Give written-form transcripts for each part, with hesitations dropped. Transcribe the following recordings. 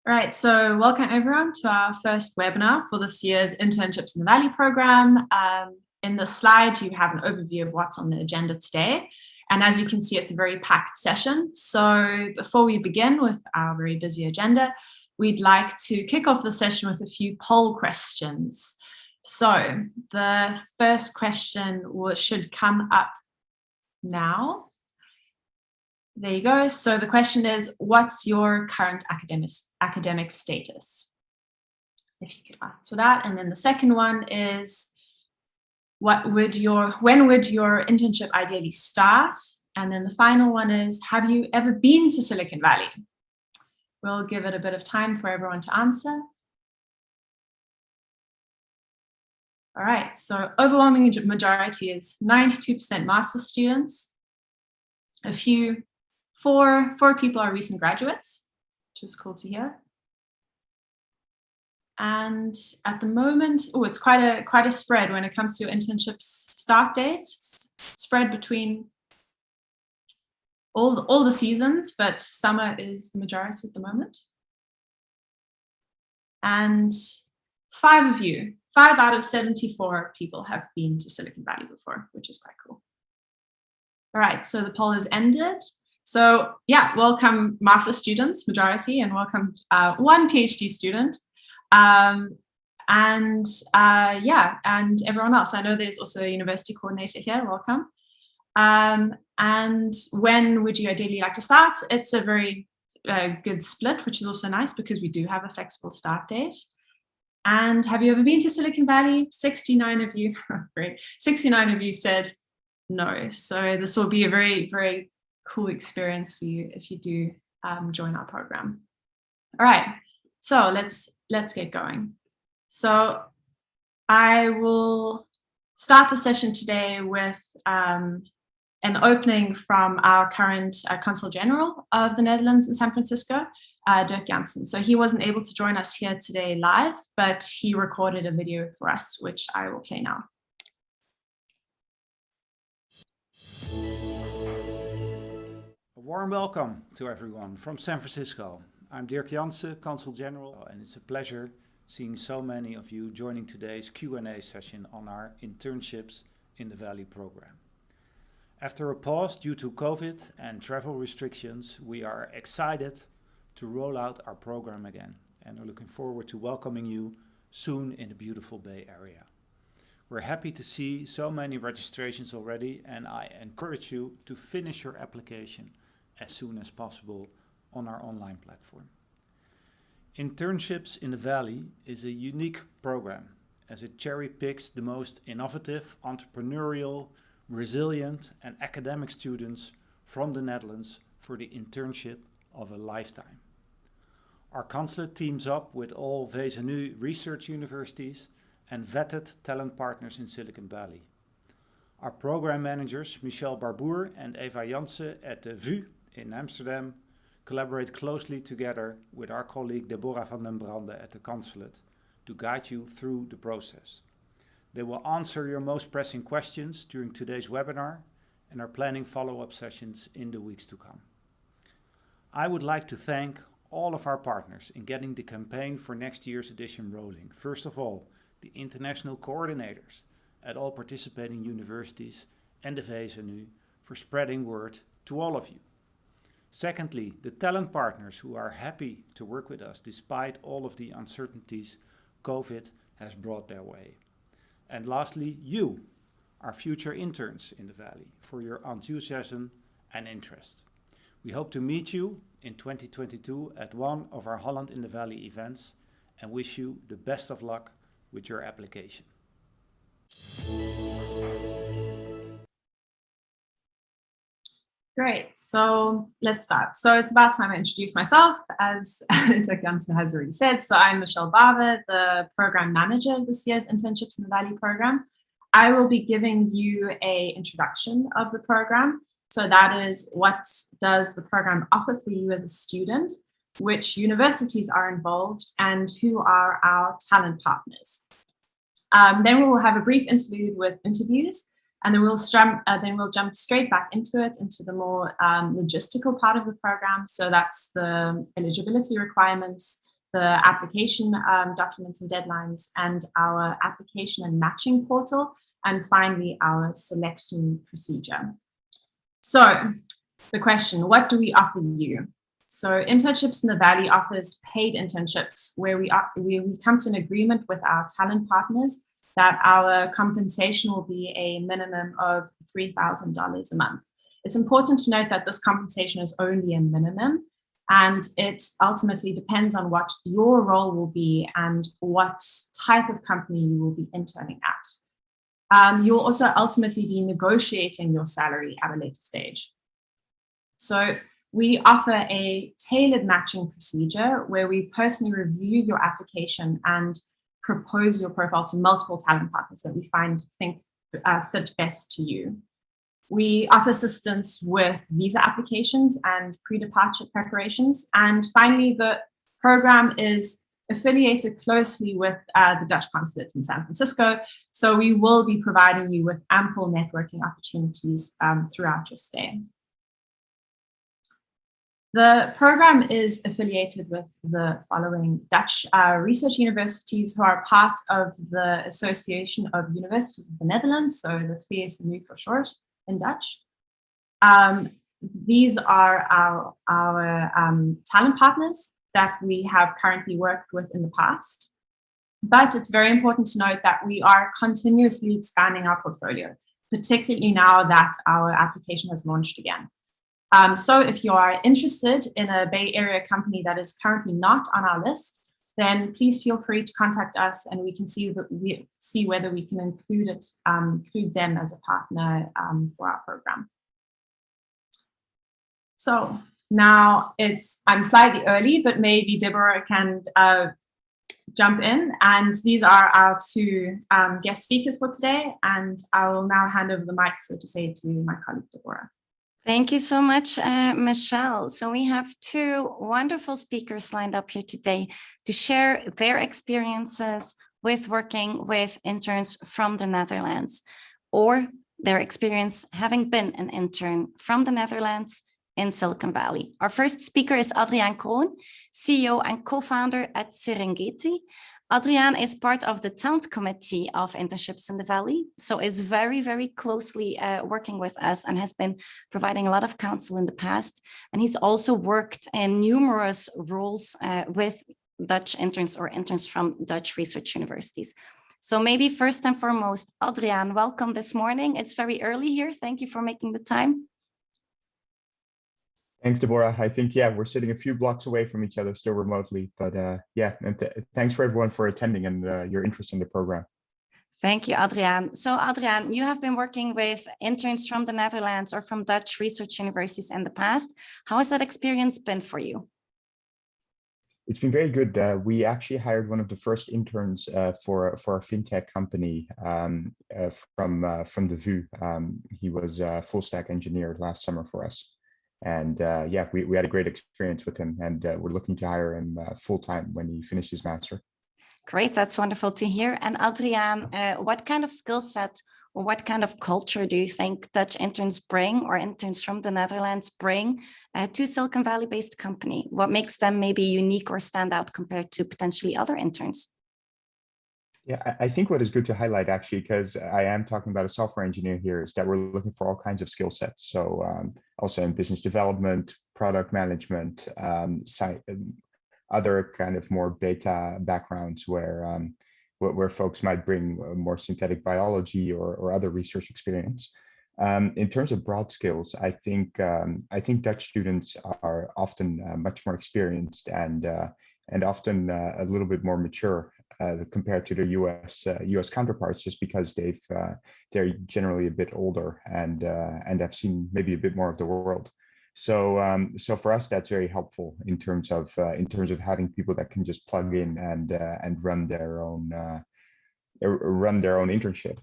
All right, so welcome everyone to our first webinar for this year's Internships in the Valley program. In the slide, you have an overview of what's on the agenda today. And as you can see, it's a very packed session. So before we begin with our very busy agenda, we'd like to kick off the session with a few poll questions. So the first question should come up now. There you go. So the question is, what's your current academic status? If you could answer that. And then the second one is, when would your internship ideally start? And then the final one is, have you ever been to Silicon Valley? We'll give it a bit of time for everyone to answer. All right, so overwhelming majority is 92% master's students. Four people are recent graduates, which is cool to hear. And at the moment, it's quite a spread when it comes to internships start dates. It's spread between all the seasons, but summer is the majority at the moment. And 5 out of 74 people have been to Silicon Valley before, which is quite cool. All right, so the poll is ended. So yeah, welcome master students, majority, and welcome one PhD student. And everyone else. I know there's also a university coordinator here, welcome. And when would you ideally like to start? It's a very good split, which is also nice because we do have a flexible start date. And have you ever been to Silicon Valley? 69 of you, great. 69 of you said no. So this will be a very, very cool experience for you if you do join our program. All right, so let's get going. So I will start the session today with an opening from our current Consul General of the Netherlands in San Francisco, Duijndam. So he wasn't able to join us here today live, but he recorded a video for us, which I will play now. A warm welcome to everyone from San Francisco. I'm Dirk Jansen, Consul General, and it's a pleasure seeing so many of you joining today's Q&A session on our Internships in the Valley program. After a pause due to COVID and travel restrictions, we are excited to roll out our program again and are looking forward to welcoming you soon in the beautiful Bay Area. We're happy to see so many registrations already, and I encourage you to finish your application as soon as possible on our online platform. Internships in the Valley is a unique program as it cherry picks the most innovative, entrepreneurial, resilient and academic students from the Netherlands for the internship of a lifetime. Our consulate teams up with all VZNU research universities and vetted talent partners in Silicon Valley. Our program managers, Michel Barbour and Eva Jansen at the VU in Amsterdam, collaborate closely together with our colleague Deborah van den Brande at the consulate to guide you through the process. They will answer your most pressing questions during today's webinar and are planning follow-up sessions in the weeks to come. I would like to thank all of our partners in getting the campaign for next year's edition rolling. First of all, the international coordinators at all participating universities and the VZNU for spreading word to all of you. Secondly, the talent partners who are happy to work with us despite all of the uncertainties COVID has brought their way. And lastly, you, our future interns in the Valley, for your enthusiasm and interest. We hope to meet you in 2022 at one of our Holland in the Valley events and wish you the best of luck with your application. Great, so let's start. So it's about time I introduce myself, as Dirk Jansen has already said. So I'm Michelle Barbour, the program manager of this year's Internships in the Valley program. I will be giving you an introduction of the program. So that is, what does the program offer for you as a student, which universities are involved, and who are our talent partners. Then we will have a brief interlude with interviews, and then we'll jump straight back into the more logistical part of the program. So that's the eligibility requirements, the application documents and deadlines, and our application and matching portal, and finally our selection procedure. So the question, what do we offer you? So Internships in the Valley offers paid internships where we come to an agreement with our talent partners that our compensation will be a minimum of $3,000 a month. It's important to note that this compensation is only a minimum, and it ultimately depends on what your role will be and what type of company you will be interning at. You'll also ultimately be negotiating your salary at a later stage. So we offer a tailored matching procedure where we personally review your application and propose your profile to multiple talent partners that we think fit best to you. We offer assistance with visa applications and pre-departure preparations. And finally, the program is affiliated closely with the Dutch Consulate in San Francisco. So we will be providing you with ample networking opportunities throughout your stay. The program is affiliated with the following Dutch research universities who are part of the Association of Universities of the Netherlands, so the VSNU for short in Dutch. These are our talent partners that we have currently worked with in the past. But it's very important to note that we are continuously expanding our portfolio, particularly now that our application has launched again. So if you are interested in a Bay Area company that is currently not on our list, then please feel free to contact us, and we can see whether we can include them as a partner for our program. So now I'm slightly early, but maybe Deborah can jump in. And these are our two guest speakers for today. And I will now hand over the mic, so to say, to my colleague Deborah. Thank you so much, Michelle. So we have two wonderful speakers lined up here today to share their experiences with working with interns from the Netherlands, or their experience having been an intern from the Netherlands in Silicon Valley. Our first speaker is Adriaan Kroon, CEO and co-founder at Serengeti. Adriaan is part of the talent committee of Internships in the Valley, so is very, very closely working with us and has been providing a lot of counsel in the past. And he's also worked in numerous roles with Dutch interns or interns from Dutch research universities. So maybe first and foremost, Adriaan, welcome this morning. It's very early here. Thank you for making the time. Thanks, Deborah. I think, yeah, we're sitting a few blocks away from each other still remotely, but yeah, and thanks for everyone for attending and your interest in the program. Thank you, Adriaan. So Adriaan, you have been working with interns from the Netherlands or from Dutch research universities in the past. How has that experience been for you? It's been very good. We actually hired one of the first interns for a fintech company from the VU. He was a full stack engineer last summer for us. And yeah, we had a great experience with him, and we're looking to hire him full-time when he finishes his master. Great, that's wonderful to hear. And Adriaan, what kind of skill set or what kind of culture do you think Dutch interns bring, or interns from the Netherlands bring to Silicon Valley-based company? What makes them maybe unique or stand out compared to potentially other interns? Yeah, I think what is good to highlight, actually, because I am talking about a software engineer here, is that we're looking for all kinds of skill sets. So also in business development, product management, other kind of more data backgrounds where folks might bring more synthetic biology or other research experience. In terms of broad skills, I think Dutch students are often much more experienced and often a little bit more mature compared to their US counterparts, just because they're generally a bit older and have seen maybe a bit more of the world. So for us, that's very helpful in terms of having people that can just plug in and run their own internship.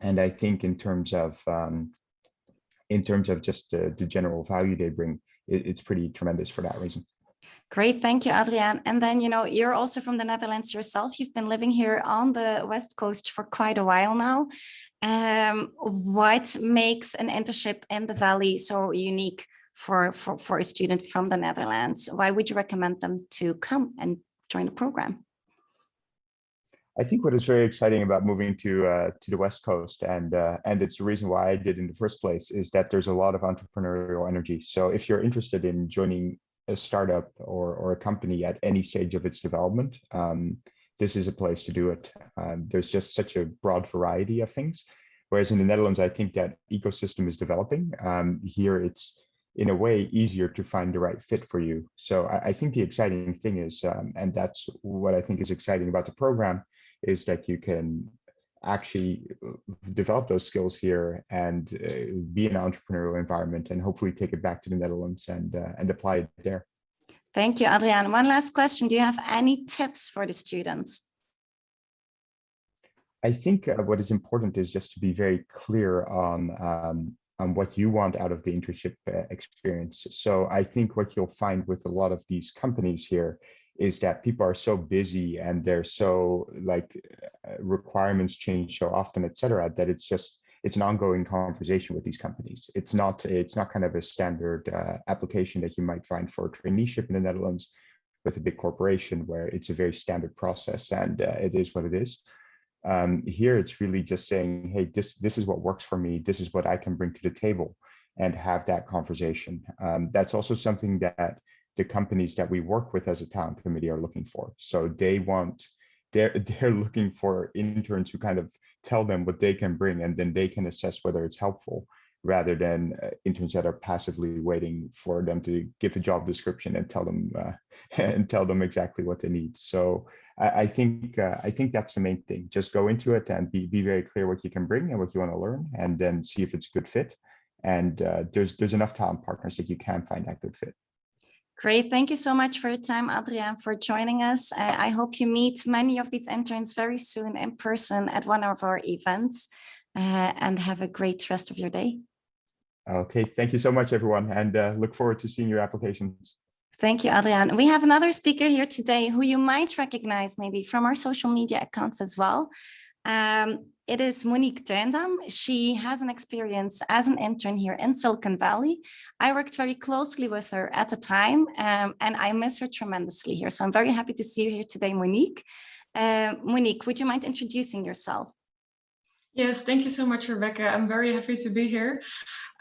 And I think in terms of just the general value they bring, it's pretty tremendous for that reason. Great, thank you, Adriaan. And then, you're also from the Netherlands yourself. You've been living here on the West Coast for quite a while now. What makes an internship in the Valley so unique for a student from the Netherlands? Why would you recommend them to come and join the program? I think what is very exciting about moving to the West Coast, and it's the reason why I did in the first place, is that there's a lot of entrepreneurial energy. So if you're interested in joining a startup or a company at any stage of its development, this is a place to do it. There's just such a broad variety of things. Whereas in the Netherlands, I think that ecosystem is developing. Here, it's in a way easier to find the right fit for you. So I think the exciting thing is, and that's what I think is exciting about the program, is that you can actually develop those skills here and be in an entrepreneurial environment, and hopefully take it back to the Netherlands and apply it there. Thank you, Adriaan. One last question. Do you have any tips for the students? I think what is important is just to be very clear on what you want out of the internship experience. So I think what you'll find with a lot of these companies here is that people are so busy and they're so like requirements change so often, etc., that it's an ongoing conversation with these companies. It's not kind of a standard application that you might find for a traineeship in the Netherlands with a big corporation, where it's a very standard process and it is what it is. Here, it's really just saying, hey, this is what works for me. This is what I can bring to the table, and have that conversation. That's also something that the companies that we work with as a talent committee are looking for. So they're looking for interns who kind of tell them what they can bring, and then they can assess whether it's helpful, rather than interns that are passively waiting for them to give a job description and tell them exactly what they need. So I think that's the main thing. Just go into it and be very clear what you can bring and what you want to learn, and then see if it's a good fit. And there's enough talent partners that you can find that good fit. Great. Thank you so much for your time, Adriaan, for joining us. I hope you meet many of these interns very soon in person at one of our events, and have a great rest of your day. Okay, thank you so much, everyone, and look forward to seeing your applications. Thank you, Adriaan. We have another speaker here today who you might recognize maybe from our social media accounts as well. It is Monique Duijndam. She has an experience as an intern here in Silicon Valley. I worked very closely with her at the time, and I miss her tremendously here. So I'm very happy to see you here today, Monique. Monique, would you mind introducing yourself? Yes, thank you so much, Rebecca. I'm very happy to be here.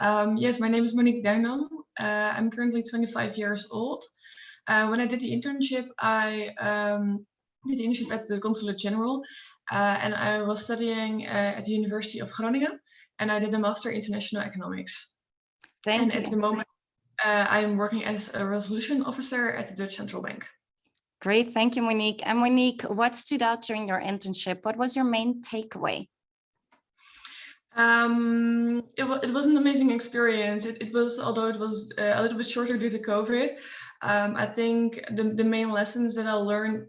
Yes, my name is Monique Duijndam. I'm currently 25 years old. When I did the internship, I did the internship at the Consulate General, and I was studying at the University of Groningen, and I did a Master in International Economics. Thank you. At the moment, I am working as a resolution officer at the Dutch Central Bank. Great, thank you, Monique. And Monique, what stood out during your internship? What was your main takeaway? It was an amazing experience. Although it was a little bit shorter due to COVID, I think the main lessons that I learned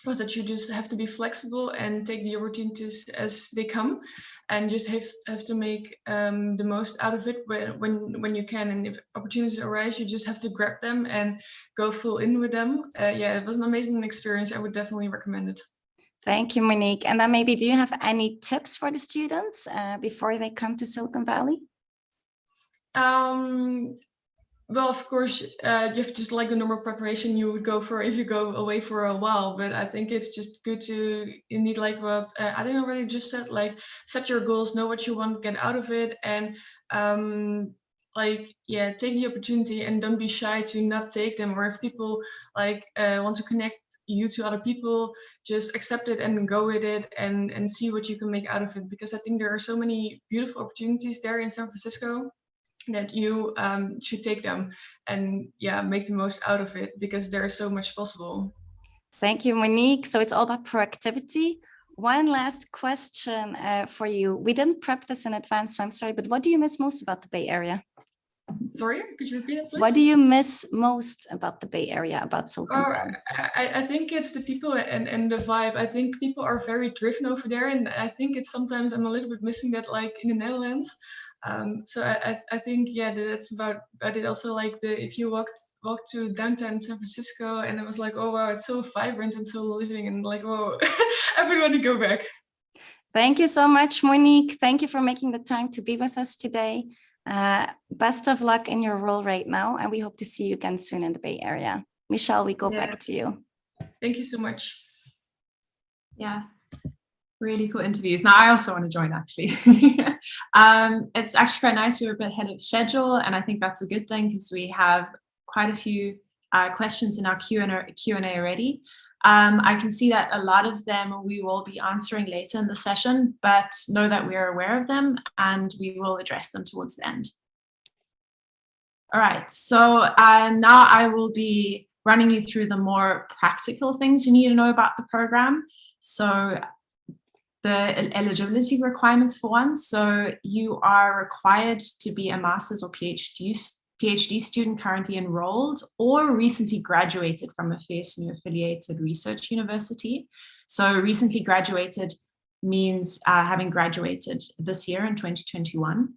was that you just have to be flexible and take the opportunities as they come, and just have to make the most out of it when you can. And if opportunities arise, you just have to grab them and go full in with them. Yeah, it was an amazing experience. I would definitely recommend it. Thank you, Monique. And then maybe, do you have any tips for the students before they come to Silicon Valley? Well, of course, you have just like the normal preparation you would go for if you go away for a while. But I think it's just good to, you need like what Adriaan already just said, like set your goals, know what you want, get out of it, and take the opportunity and don't be shy to not take them. Or if people want to connect you to other people, just accept it and go with it, and see what you can make out of it. Because I think there are so many beautiful opportunities there in San Francisco that you should take them and make the most out of it, because there is so much possible. Thank you, Monique. So it's all about proactivity. One last question for you. We didn't prep this in advance, so I'm sorry, but what do you miss most about the Bay Area? Sorry, could you repeat it, please? What do you miss most about the Bay Area, about Silicon Valley? I think it's the people and the vibe. I think people are very driven over there, and I think it's sometimes I'm a little bit missing that, like in the Netherlands. So I think that's about it. Also, like if you walk to downtown San Francisco, and it was like, oh wow, it's so vibrant and so living, and like, whoa, I would want to go back. Thank you so much, Monique. Thank you for making the time to be with us today. Best of luck in your role right now, and we hope to see you again soon in the Bay Area. Michelle, we go back to you. Thank you so much. Yeah, really cool interviews. Now I also want to join, actually. It's actually quite nice. We're a bit ahead of schedule, and I think that's a good thing because we have quite a few questions in our Q&A already. I can see that a lot of them we will be answering later in the session, but know that we are aware of them and we will address them towards the end. All right, so now I will be running you through the more practical things you need to know about the program. So the eligibility requirements for one. So you are required to be a master's or PhD student currently enrolled or recently graduated from a FASNU affiliated research university. So recently graduated means having graduated this year in 2021.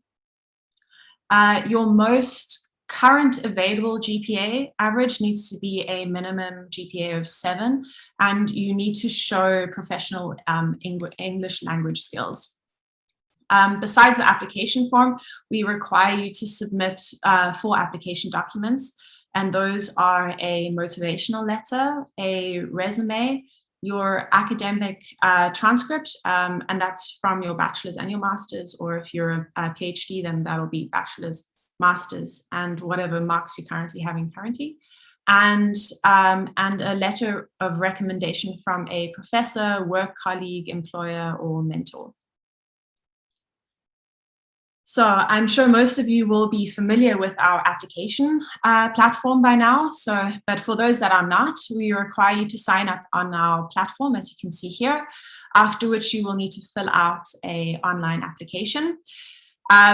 Your most current available GPA average needs to be a minimum GPA of 7, and you need to show professional English language skills. Besides the application form, we require you to submit 4 application documents, and those are a motivational letter, a resume, your academic transcript, and that's from your bachelor's and your master's, or if you're a PhD, then that'll be bachelor's, master's, and whatever marks you're currently having and a letter of recommendation from a professor, work colleague, employer, or mentor. So I'm sure most of you will be familiar with our application platform by now. But for those that are not, we require you to sign up on our platform, as you can see here, after which you will need to fill out an online application.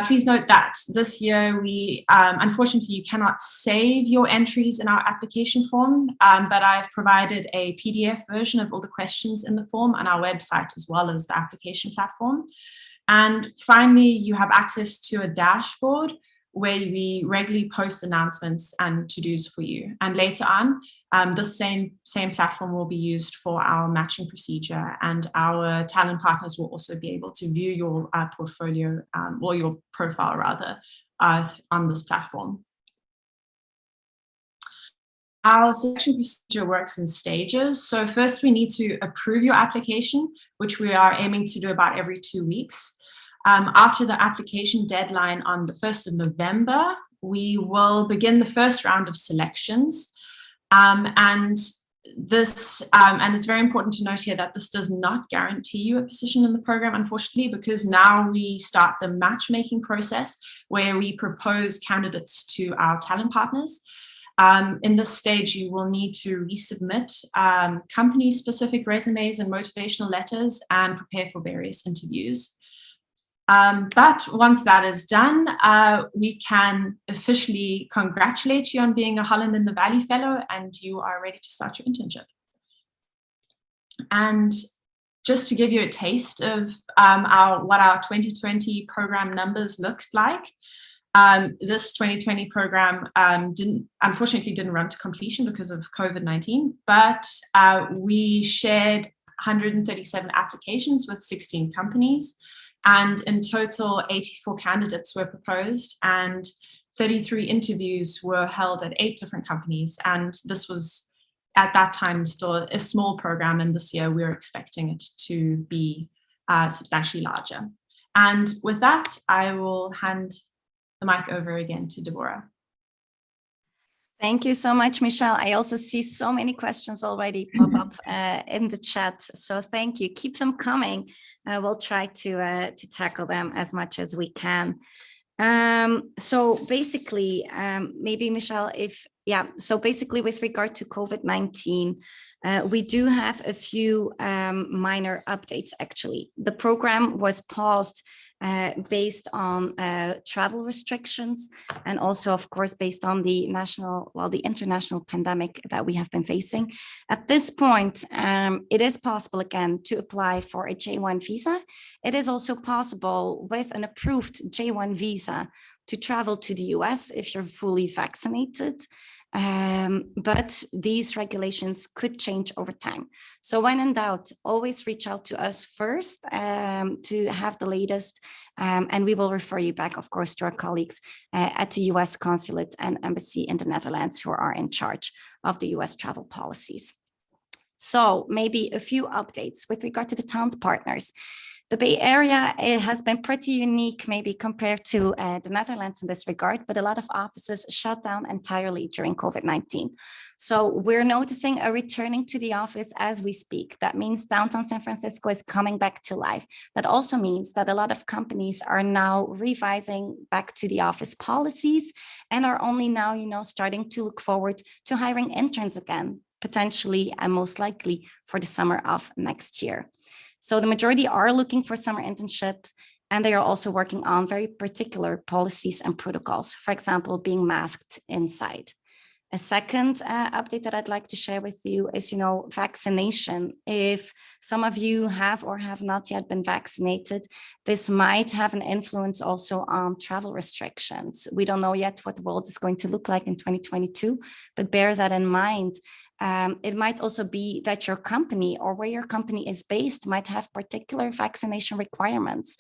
Please note that this year unfortunately, you cannot save your entries in our application form, but I've provided a PDF version of all the questions in the form on our website, as well as the application platform. And finally, you have access to a dashboard where we regularly post announcements and to-dos for you. And later on, this same platform will be used for our matching procedure, and our talent partners will also be able to view your portfolio or your profile rather on this platform. Our selection procedure works in stages. So first we need to approve your application, which we are aiming to do about every 2 weeks. After the application deadline on the 1st of November, we will begin the first round of selections. And it's very important to note here that this does not guarantee you a position in the program, unfortunately, because now we start the matchmaking process where we propose candidates to our talent partners. In this stage, you will need to resubmit company-specific resumes and motivational letters and prepare for various interviews. But once that is done, we can officially congratulate you on being a Holland in the Valley Fellow, and you are ready to start your internship. And just to give you a taste of what our 2020 program numbers looked like, this 2020 program unfortunately didn't run to completion because of COVID-19, but we shared 137 applications with 16 companies. And in total, 84 candidates were proposed and 33 interviews were held at 8 different companies. And this was, at that time, still a small program. And this year, we're expecting it to be substantially larger. And with that, I will hand the mic over again to Deborah. Thank you so much, Michelle. I also see so many questions already pop up in the chat. So thank you. Keep them coming. We'll try to tackle them as much as we can. So basically, maybe Michelle, so basically with regard to COVID-19, we do have a few minor updates, actually. The program was paused based on travel restrictions, and also, of course, based on the international pandemic that we have been facing. At this point, it is possible again to apply for a J1 visa. It is also possible with an approved J1 visa to travel to the US if you're fully vaccinated. But these regulations could change over time. So when in doubt, always reach out to us first to have the latest And we will refer you back, of course, to our colleagues at the US Consulate and Embassy in the Netherlands who are in charge of the US travel policies. So maybe a few updates with regard to the talent partners. The Bay Area, it has been pretty unique, maybe compared to the Netherlands in this regard, but a lot of offices shut down entirely during COVID-19. So we're noticing a returning to the office as we speak. That means downtown San Francisco is coming back to life. That also means that a lot of companies are now revising back to the office policies and are only now, starting to look forward to hiring interns again, potentially and most likely for the summer of next year. So the majority are looking for summer internships, and they are also working on very particular policies and protocols, for example, being masked inside. A second update that I'd like to share with you is, vaccination. If some of you have or have not yet been vaccinated, this might have an influence also on travel restrictions. We don't know yet what the world is going to look like in 2022, but bear that in mind. It might also be that your company or where your company is based might have particular vaccination requirements.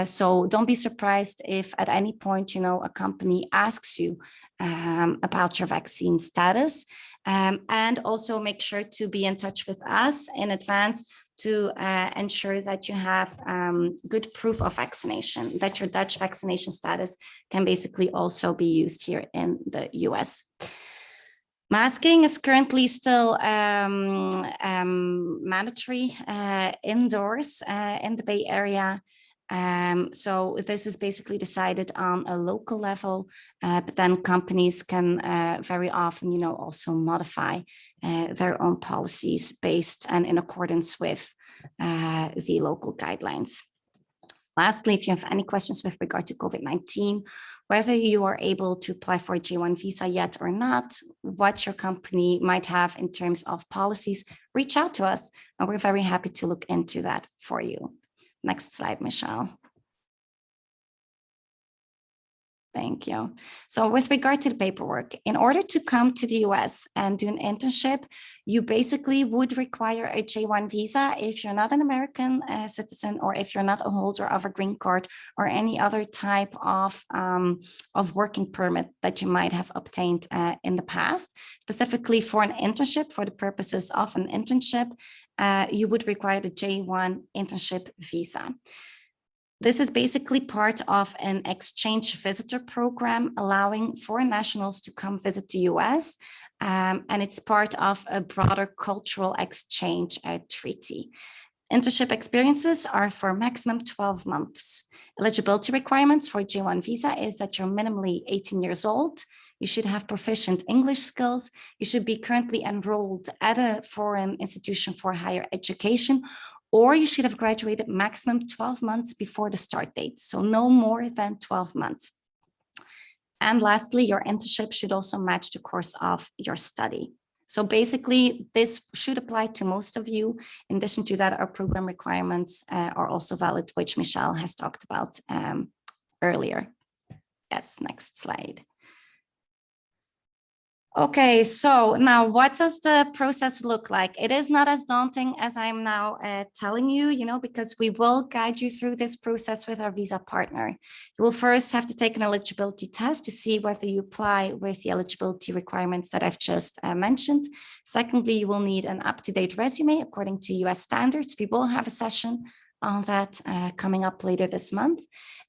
So don't be surprised if at any point, a company asks you about your vaccine status, and also make sure to be in touch with us in advance to ensure that you have good proof of vaccination, that your Dutch vaccination status can basically also be used here in the US. Masking is currently still mandatory indoors in the Bay Area. So this is basically decided on a local level, but then companies can very often, also modify their own policies based and in accordance with the local guidelines. Lastly, if you have any questions with regard to COVID-19, whether you are able to apply for a J1 visa yet or not, what your company might have in terms of policies, reach out to us, and we're very happy to look into that for you. Next slide, Michelle. Thank you. So with regard to the paperwork, in order to come to the US and do an internship, you basically would require a J1 visa if you're not an American citizen, or if you're not a holder of a green card or any other type of working permit that you might have obtained in the past. Specifically for an internship, for the purposes of an internship, you would require the J1 internship visa. This is basically part of an exchange visitor program allowing foreign nationals to come visit the US, and it's part of a broader cultural exchange treaty. Internship experiences are for maximum 12 months. Eligibility requirements for J1 visa is that you're minimally 18 years old. You should have proficient English skills. You should be currently enrolled at a foreign institution for higher education, or you should have graduated maximum 12 months before the start date, so no more than 12 months. And lastly, your internship should also match the course of your study. So basically, this should apply to most of you. In addition to that, our program requirements are also valid, which Michelle has talked about earlier. Yes, next slide. Okay, so now what does the process look like? It is not as daunting as I'm now telling you, because we will guide you through this process with our visa partner. You will first have to take an eligibility test to see whether you apply with the eligibility requirements that I've just mentioned. Secondly, you will need an up-to-date resume according to US standards. We will have a session on that coming up later this month.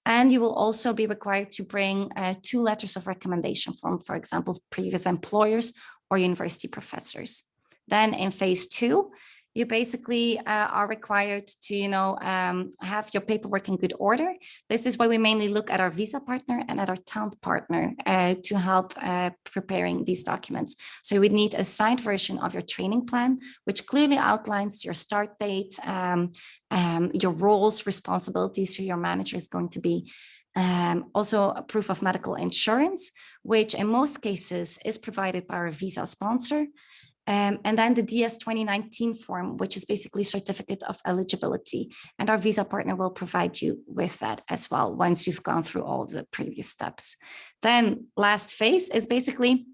And you will also be required to bring 2 letters of recommendation from, for example, previous employers or university professors. Then in phase 2, you basically are required to, have your paperwork in good order. This is why we mainly look at our visa partner and at our talent partner to help preparing these documents. So you would need a signed version of your training plan, which clearly outlines your start date, your roles, responsibilities, who your manager is going to be. Also a proof of medical insurance, which in most cases is provided by our visa sponsor. And then the DS 2019 form, which is basically certificate of eligibility. And our visa partner will provide you with that as well once you've gone through all the previous steps. Then last phase is basically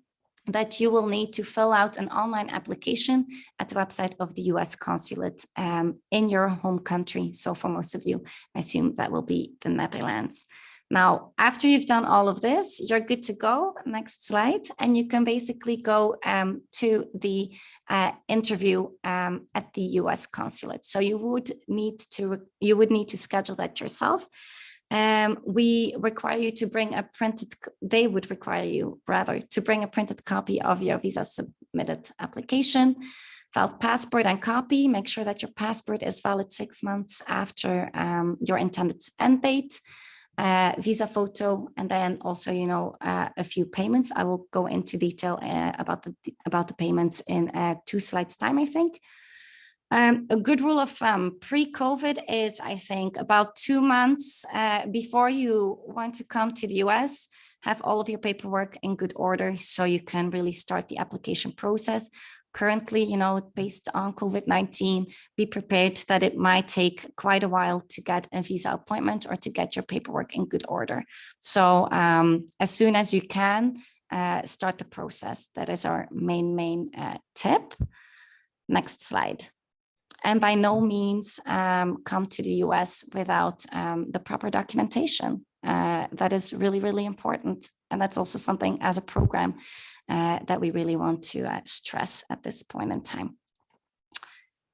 that you will need to fill out an online application at the website of the US Consulate in your home country. So for most of you, I assume that will be the Netherlands. Now, after you've done all of this, you're good to go. Next slide. And you can basically go to the interview at the US Consulate. So you would need to schedule that yourself. We require you to bring they would require you rather to bring a printed copy of your visa submitted application, valid passport and copy. Make sure that your passport is valid 6 months after your intended end date, visa photo, and then also, a few payments. I will go into detail about the payments in 2 slides time, I think. A good rule of thumb pre-COVID is, I think, about 2 months before you want to come to the US, have all of your paperwork in good order so you can really start the application process. Currently, based on COVID-19, be prepared that it might take quite a while to get a visa appointment or to get your paperwork in good order. So as soon as you can, start the process. That is our main tip. Next slide. And by no means come to the US without the proper documentation. That is really, really important. And that's also something as a program that we really want to stress at this point in time.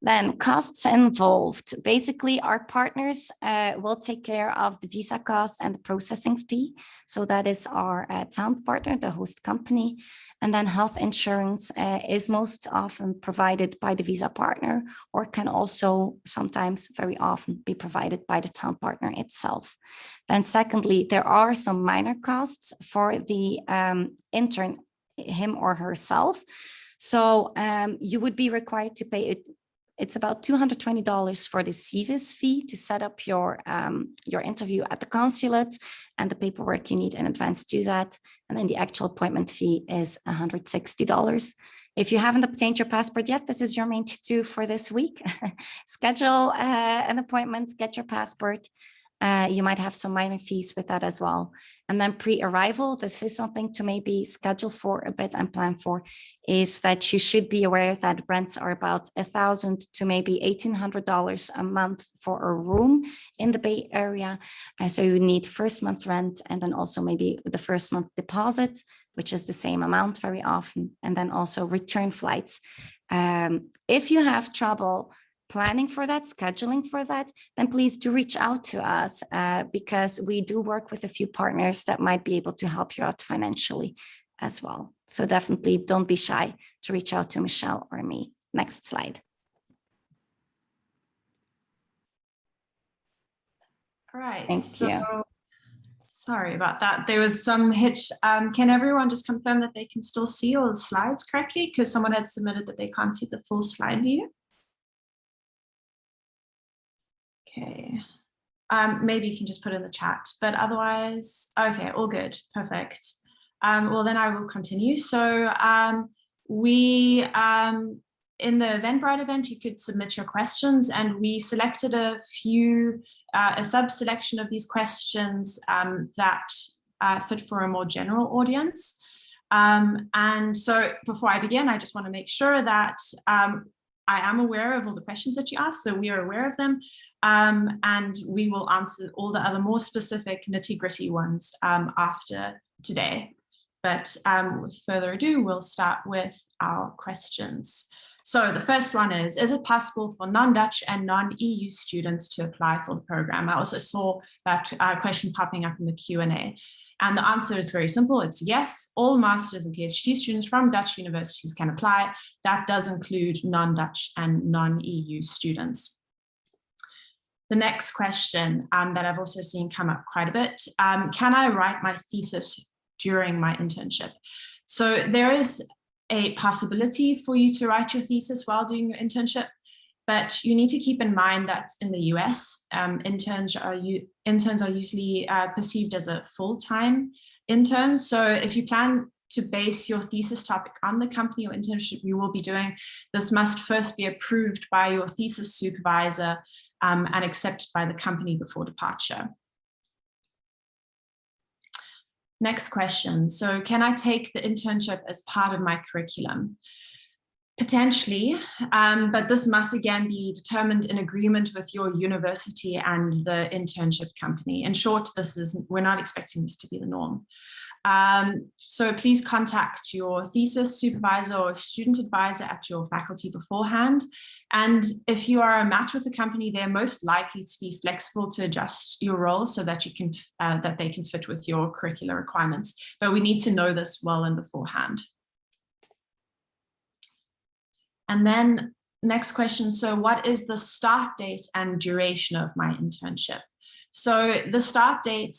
Then costs involved. Basically, our partners will take care of the visa cost and the processing fee. So that is our talent partner, the host company. And then health insurance is most often provided by the visa partner, or can also sometimes very often be provided by the talent partner itself. Then secondly, there are some minor costs for the intern, him or herself. So you would be required to pay it. It's about $220 for the CVIS fee to set up your interview at the consulate and the paperwork you need in advance to do that. And then the actual appointment fee is $160. If you haven't obtained your passport yet, this is your main to-do for this week. Schedule an appointment, get your passport. You might have some minor fees with that as well. And then pre-arrival, this is something to maybe schedule for a bit and plan for, is that you should be aware that rents are about $1,000 to maybe $1,800 a month for a room in the Bay Area. So you need first month rent, and then also maybe the first month deposit, which is the same amount very often, and then also return flights. If you have trouble planning for that, scheduling for that, then please do reach out to us because we do work with a few partners that might be able to help you out financially as well. So definitely don't be shy to reach out to Michelle or me. Next slide. All right. Thank you. Sorry about that. There was some hitch. Can everyone just confirm that they can still see all the slides correctly? Because someone had submitted that they can't see the full slide view. Okay, maybe you can just put in the chat, but otherwise, okay, all good, perfect. Well, then I will continue. So in the Eventbrite event, you could submit your questions, and we selected a sub-selection of these questions that fit for a more general audience. And so before I begin, I just want to make sure that I am aware of all the questions that you asked, so we are aware of them. And we will answer all the other more specific nitty-gritty ones after today. But with further ado, we'll start with our questions. So the first one is it possible for non-Dutch and non-EU students to apply for the program? I also saw that question popping up in the Q&A. And the answer is very simple. It's yes, all master's and PhD students from Dutch universities can apply. That does include non-Dutch and non-EU students. The next question that I've also seen come up quite a bit, can I write my thesis during my internship? So there is a possibility for you to write your thesis while doing your internship, but you need to keep in mind that in the US, interns are usually perceived as a full-time intern. So if you plan to base your thesis topic on the company or internship you will be doing, this must first be approved by your thesis supervisor and accepted by the company before departure. Next question. So can I take the internship as part of my curriculum? Potentially, but this must again be determined in agreement with your university and the internship company. In short, we're not expecting this to be the norm. So please contact your thesis supervisor or student advisor at your faculty beforehand. And if you are a match with the company, they're most likely to be flexible to adjust your role so that you can that they can fit with your curricular requirements. But we need to know this well in beforehand. And then next question, so what is the start date and duration of my internship? So the start date,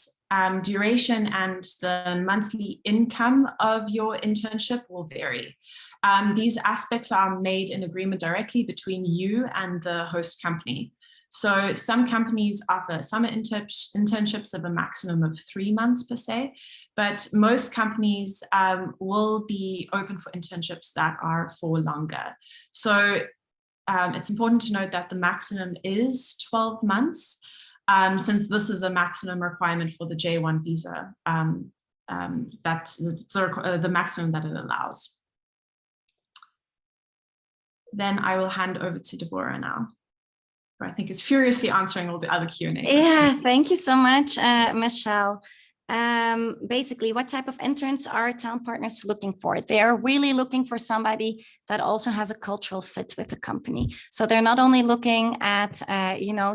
duration, and the monthly income of your internship will vary. These aspects are made in agreement directly between you and the host company. So some companies offer summer internships of a maximum of 3 months per se, but most companies will be open for internships that are for longer. So it's important to note that the maximum is 12 months, since this is a maximum requirement for the J1 visa. That's the maximum that it allows. Then I will hand over to Deborah now, who I think is furiously answering all the other Q&A questions. Yeah, thank you so much, Michelle. Basically, what type of interns are talent partners looking for? They are really looking for somebody that also has a cultural fit with the company. So they're not only looking at,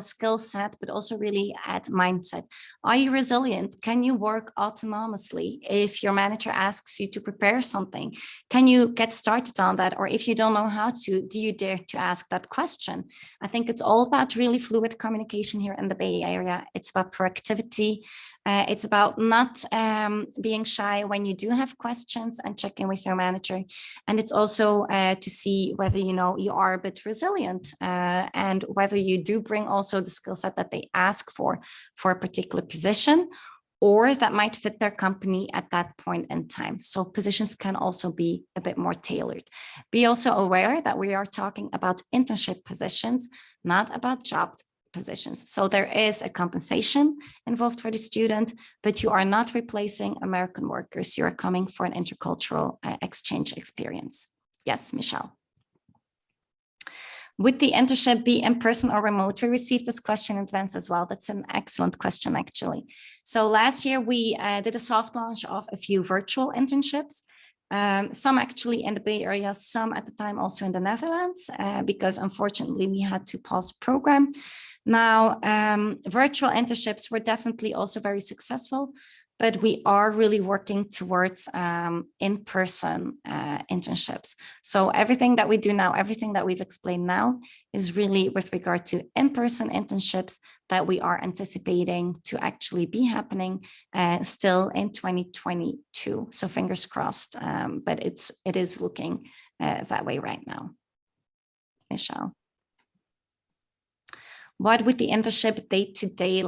skill set, but also really at mindset. Are you resilient? Can you work autonomously? If your manager asks you to prepare something, can you get started on that? Or if you don't know how to, do you dare to ask that question? I think it's all about really fluid communication here in the Bay Area. It's about proactivity. It's about not being shy when you do have questions and check in with your manager. And it's also to see whether, you are a bit resilient and whether you do bring also the skill set that they ask for a particular position, or that might fit their company at that point in time. So positions can also be a bit more tailored. Be also aware that we are talking about internship positions, not about job positions. So there is a compensation involved for the student, but you are not replacing American workers. You are coming for an intercultural exchange experience. Yes, Michelle. Would the internship be in person or remote? We received this question in advance as well. That's an excellent question, actually. So last year we did a soft launch of a few virtual internships. Some actually in the Bay Area, some at the time also in the Netherlands, because unfortunately we had to pause the program. Now, virtual internships were definitely also very successful, but we are really working towards in-person internships. So everything that we do now, everything that we've explained now is really with regard to in-person internships that we are anticipating to actually be happening still in 2022. So fingers crossed, but it is looking that way right now. Michelle. What would the internship day-to-day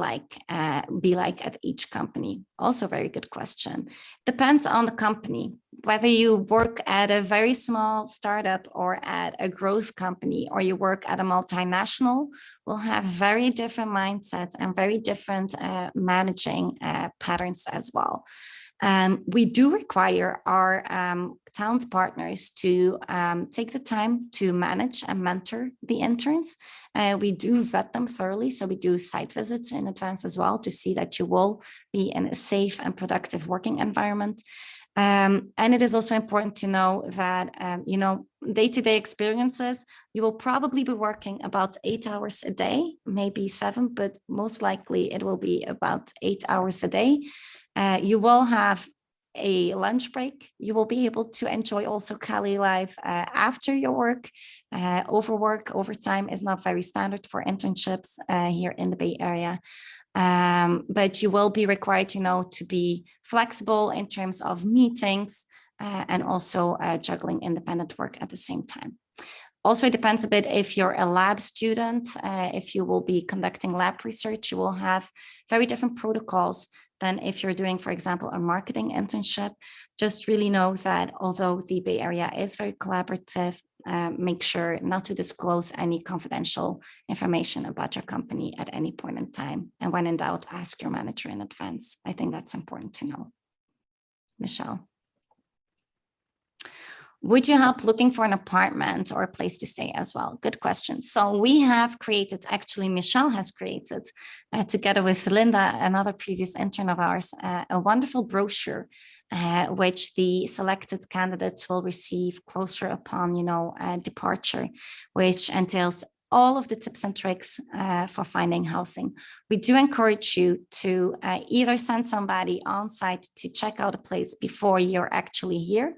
be like at each company? Also a very good question. Depends on the company. Whether you work at a very small startup or at a growth company, or you work at a multinational, will have very different mindsets and very different managing patterns as well. We do require our talent partners to take the time to manage and mentor the interns. We do vet them thoroughly. So we do site visits in advance as well to see that you will be in a safe and productive working environment. And it is also important to know that, day-to-day experiences, you will probably be working about 8 hours a day, maybe 7, but most likely it will be about 8 hours a day. You will have a lunch break. You will be able to enjoy also Cali life after your work. Overtime is not very standard for internships here in the Bay Area. But you will be required, to be flexible in terms of meetings and also juggling independent work at the same time. Also, it depends a bit if you're a lab student, if you will be conducting lab research, you will have very different protocols than if you're doing, for example, a marketing internship. Just really know that although the Bay Area is very collaborative, make sure not to disclose any confidential information about your company at any point in time. And when in doubt, ask your manager in advance. I think that's important to know. Michelle. Would you help looking for an apartment or a place to stay as well? Good question. So we have created, actually Michelle has created, together with Linda, another previous intern of ours, a wonderful brochure, which the selected candidates will receive closer upon, departure, which entails all of the tips and tricks for finding housing. We do encourage you to either send somebody on site to check out a place before you're actually here,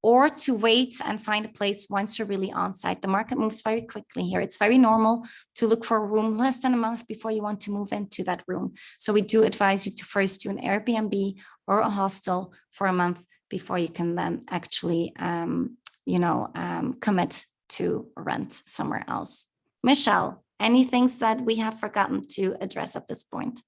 or to wait and find a place once you're really on site. The market moves very quickly here. It's very normal to look for a room less than a month before you want to move into that room. So we do advise you to first do an Airbnb or a hostel for a month before you can then actually, commit to rent somewhere else. Michelle, any things that we have forgotten to address at this point?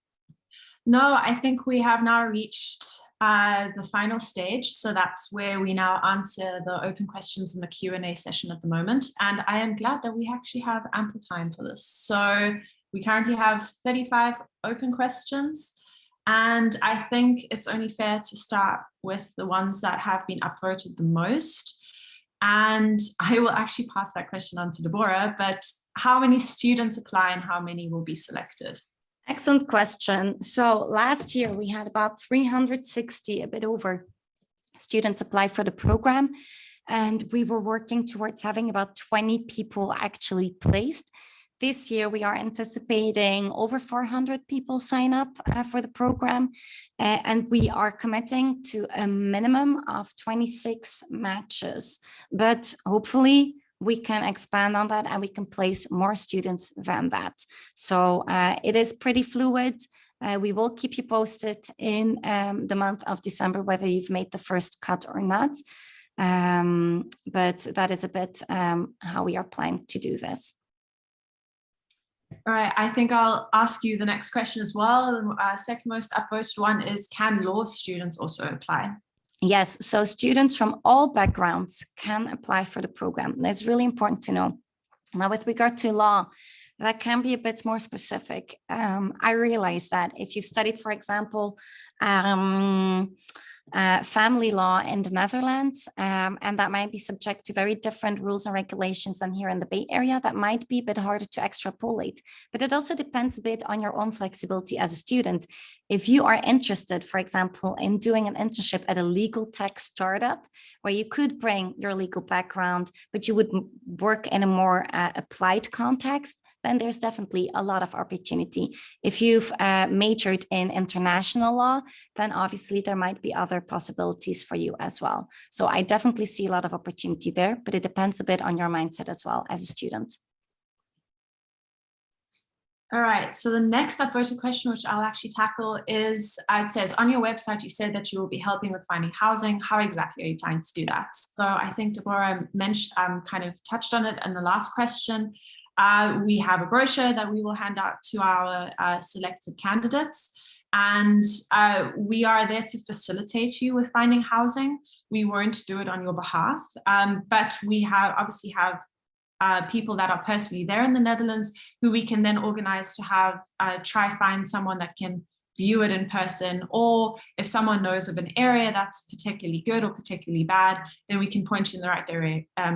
No, I think we have now reached the final stage. So that's where we now answer the open questions in the Q&A session at the moment. And I am glad that we actually have ample time for this. So we currently have 35 open questions. And I think it's only fair to start with the ones that have been upvoted the most. And I will actually pass that question on to Deborah, but how many students apply and how many will be selected? Excellent question. So last year we had about 360, a bit over, students apply for the program, and we were working towards having about 20 people actually placed. This year we are anticipating over 400 people sign up for the program, and we are committing to a minimum of 26 matches, but hopefully we can expand on that and we can place more students than that. So it is pretty fluid. We will keep you posted in the month of December, whether you've made the first cut or not. But that is a bit how we are planning to do this. All right, I think I'll ask you the next question as well. Second most upvoted one is, can law students also apply? Yes, so students from all backgrounds can apply for the program. That's really important to know. Now, with regard to law, that can be a bit more specific. I realize that if you studied, for example, family law in the Netherlands, and that might be subject to very different rules and regulations than here in the Bay Area, that might be a bit harder to extrapolate. But it also depends a bit on your own flexibility as a student. If you are interested, for example, in doing an internship at a legal tech startup, where you could bring your legal background, but you would work in a more applied context, then there's definitely a lot of opportunity. If you've majored in international law, then obviously there might be other possibilities for you as well. So I definitely see a lot of opportunity there, but it depends a bit on your mindset as well as a student. All right, so the next upvoted question, which I'll actually tackle, is, it says, on your website, you said that you will be helping with finding housing. How exactly are you planning to do that? So I think Deborah mentioned, kind of touched on it in the last question. We have a brochure that we will hand out to our selected candidates, and we are there to facilitate you with finding housing. We won't do it on your behalf, but we obviously have people that are personally there in the Netherlands who we can then organize to have try find someone that can view it in person, or if someone knows of an area that's particularly good or particularly bad, then we can point you in the right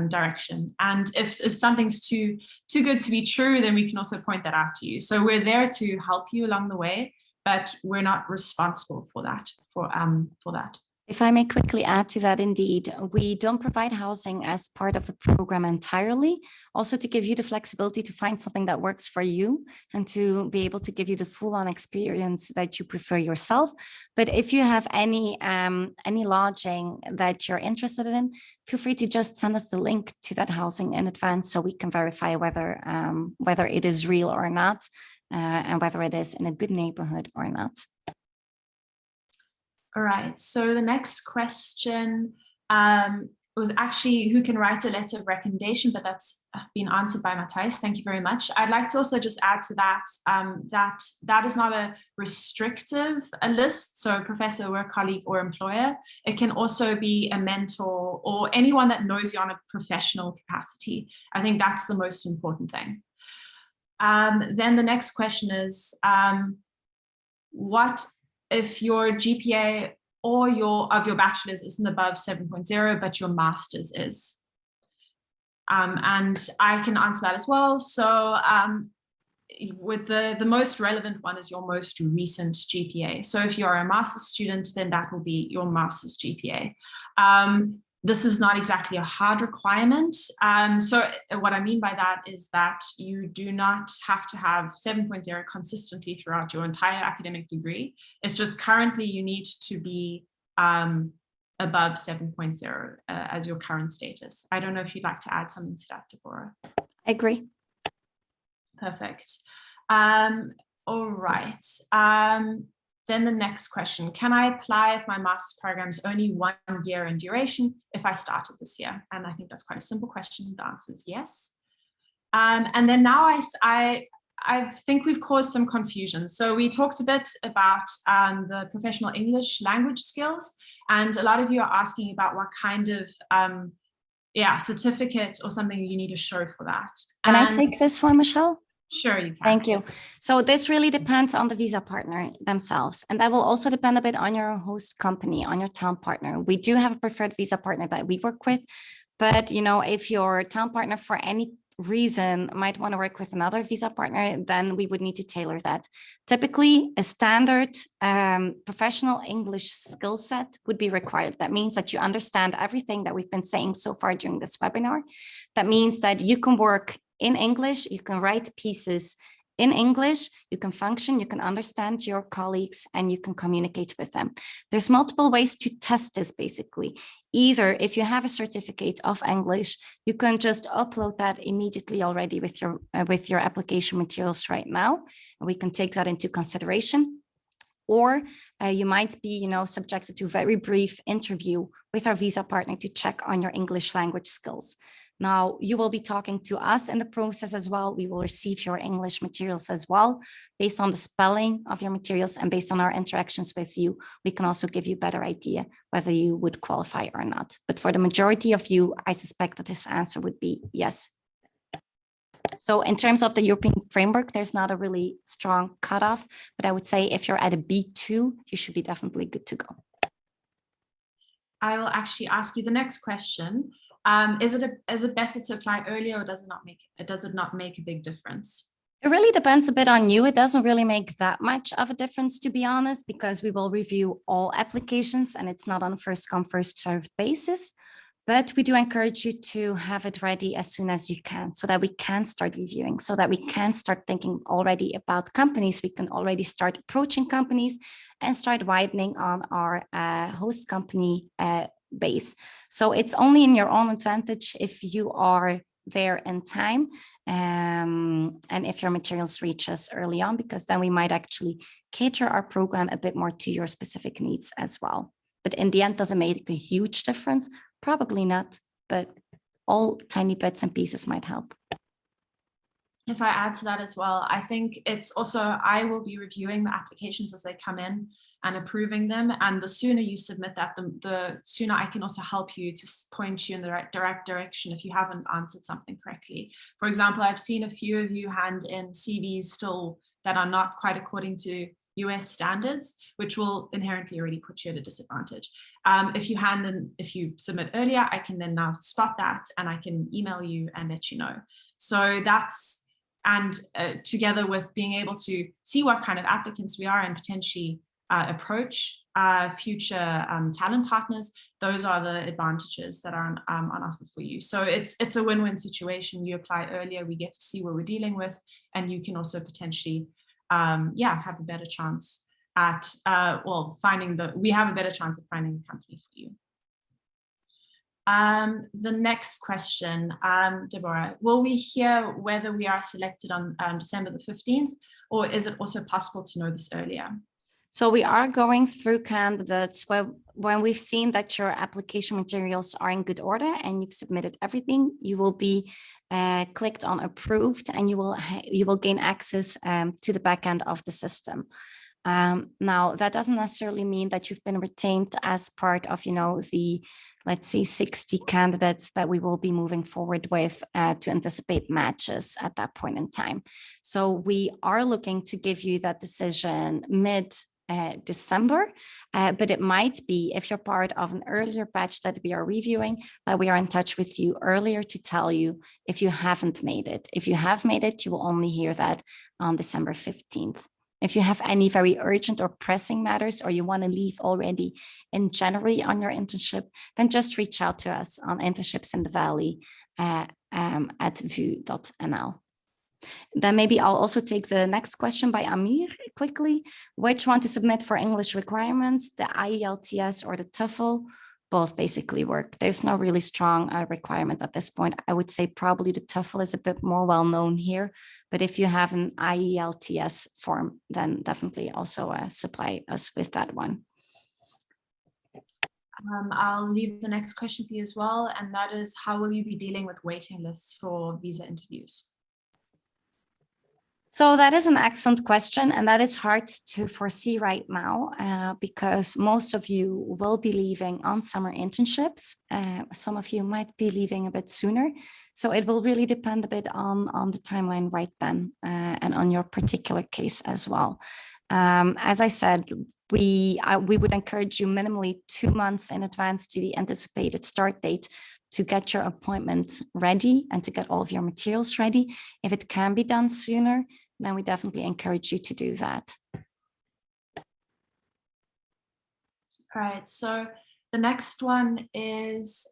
direction. And if something's too good to be true, then we can also point that out to you. So we're there to help you along the way, but we're not responsible for that. If I may quickly add to that, indeed, we don't provide housing as part of the program entirely, also to give you the flexibility to find something that works for you and to be able to give you the full-on experience that you prefer yourself. But if you have any lodging that you're interested in, feel free to just send us the link to that housing in advance so we can verify whether it is real or not, and whether it is in a good neighborhood or not. All right, so the next question was actually who can write a letter of recommendation, but that's been answered by Matthijs. Thank you very much. I'd like to also just add to that, that is not a restrictive list, so a professor, work colleague, or employer. It can also be a mentor or anyone that knows you on a professional capacity. I think that's the most important thing. Then the next question is, what if your GPA or your bachelor's isn't above 7.0, but your master's is. And I can answer that as well. So with the most relevant one is your most recent GPA. So if you're a master's student, then that will be your master's GPA. This is not exactly a hard requirement. So what I mean by that is that you do not have to have 7.0 consistently throughout your entire academic degree. It's just currently you need to be above 7.0 as your current status. I don't know if you'd like to add something to that, Deborah. I agree. Perfect. All right. Then the next question, can I apply if my master's program is only 1 year in duration if I started this year? And I think that's quite a simple question. The answer is yes. And then now I think we've caused some confusion. So we talked a bit about the professional English language skills, and a lot of you are asking about what kind of certificate or something you need to show for that. Can I take this one, Michelle? Sure, you can. Thank you. So this really depends on the visa partner themselves. And that will also depend a bit on your host company, on your town partner. We do have a preferred visa partner that we work with. But, you know, if your town partner for any reason might want to work with another visa partner, then we would need to tailor that. Typically, a standard professional English skill set would be required. That means that you understand everything that we've been saying so far during this webinar. That means that you can work in English, you can write pieces in English, you can function, you can understand your colleagues, and you can communicate with them. There's multiple ways to test this, basically. Either if you have a certificate of English, you can just upload that immediately already with your application materials right now, and we can take that into consideration. Or you might be, you know, subjected to a very brief interview with our visa partner to check on your English language skills. Now, you will be talking to us in the process as well. We will receive your English materials as well. Based on the spelling of your materials and based on our interactions with you, we can also give you a better idea whether you would qualify or not. But for the majority of you, I suspect that this answer would be yes. So in terms of the European framework, there's not a really strong cutoff, but I would say if you're at a B2, you should be definitely good to go. I will actually ask you the next question. Is it better to apply earlier, or does it not make a big difference? It really depends a bit on you. It doesn't really make that much of a difference, to be honest, because we will review all applications and it's not on a first come, first served basis. But we do encourage you to have it ready as soon as you can, so that we can start reviewing, so that we can start thinking already about companies. We can already start approaching companies and start widening on our host company base. So it's only in your own advantage if you are there in time and if your materials reach us early on, because then we might actually cater our program a bit more to your specific needs as well. But in the end, does it make a huge difference? Probably not, but all tiny bits and pieces might help. If I add to that as well, I think it's also, I will be reviewing the applications as they come in and approving them. And the sooner you submit that, the sooner I can also help you to point you in the direct direction if you haven't answered something correctly. For example, I've seen a few of you hand in CVs still that are not quite according to US standards, which will inherently already put you at a disadvantage. If you submit earlier, I can then now spot that and I can email you and let you know. So that's, and together with being able to see what kind of applicants we are and potentially approach future talent partners, those are the advantages that are on offer for you. So it's a win-win situation. You apply earlier, we get to see what we're dealing with, and you can also potentially have a better chance at we have a better chance of finding a company for you. The next question, Deborah, will we hear whether we are selected on December the 15th, or is it also possible to know this earlier? So we are going through candidates when we've seen that your application materials are in good order and you've submitted everything, you will be clicked on approved and you will gain access to the back end of the system. Now, that doesn't necessarily mean that you've been retained as part of, the, let's say, 60 candidates that we will be moving forward with to anticipate matches at that point in time. So we are looking to give you that decision December, but it might be, if you're part of an earlier batch that we are reviewing, that we are in touch with you earlier to tell you if you haven't made it. If you have made it, you will only hear that on December 15th. If you have any very urgent or pressing matters, or you want to leave already in January on your internship, then just reach out to us on Internships in the Valley at vu.nl. Then maybe I'll also take the next question by Amir quickly. Which one to submit for English requirements, the IELTS or the TOEFL? Both basically work. There's no really strong requirement at this point. I would say probably the TOEFL is a bit more well known here, but if you have an IELTS form, then definitely also supply us with that one. I'll leave the next question for you as well, and that is, how will you be dealing with waiting lists for visa interviews? So that is an excellent question, and that is hard to foresee right now because most of you will be leaving on summer internships. Some of you might be leaving a bit sooner. So it will really depend a bit on the timeline right then and on your particular case as well. As I said, we would encourage you minimally 2 months in advance to the anticipated start date to get your appointment ready and to get all of your materials ready. If it can be done sooner, then we definitely encourage you to do that. All right, so the next one is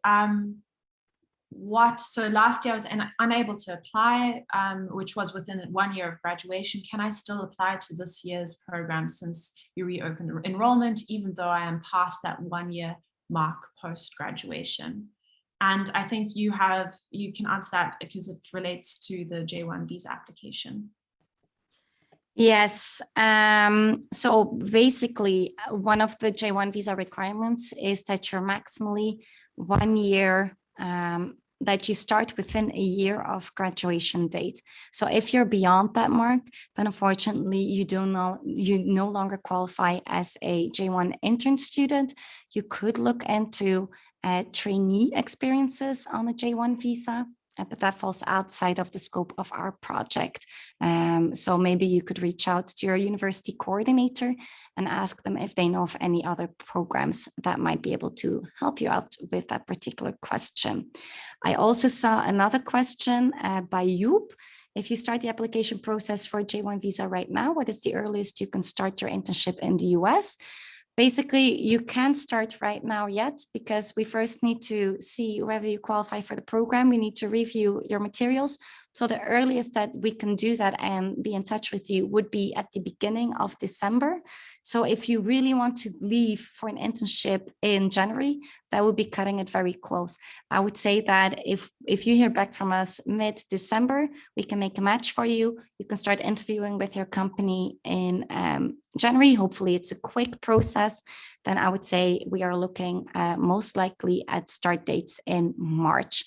so last year I was unable to apply, which was within 1 year of graduation. Can I still apply to this year's program since you reopened enrollment, even though I am past that 1 year mark post-graduation? And I think you can answer that because it relates to the J1 visa application. Yes. So basically, one of the J1 visa requirements is that you're maximally 1 year, that you start within a year of graduation date. So if you're beyond that mark, then unfortunately you no longer qualify as a J1 intern student. You could look into trainee experiences on a J1 visa, but that falls outside of the scope of our project. So maybe you could reach out to your university coordinator and ask them if they know of any other programs that might be able to help you out with that particular question. I also saw another question by Joop. If you start the application process for a J1 visa right now, what is the earliest you can start your internship in the US? Basically, you can't start right now yet because we first need to see whether you qualify for the program. We need to review your materials. So the earliest that we can do that and be in touch with you would be at the beginning of December. So if you really want to leave for an internship in January, that would be cutting it very close. I would say that if you hear back from us mid-December, we can make a match for you. You can start interviewing with your company in January. Hopefully it's a quick process. Then I would say we are looking most likely at start dates in March.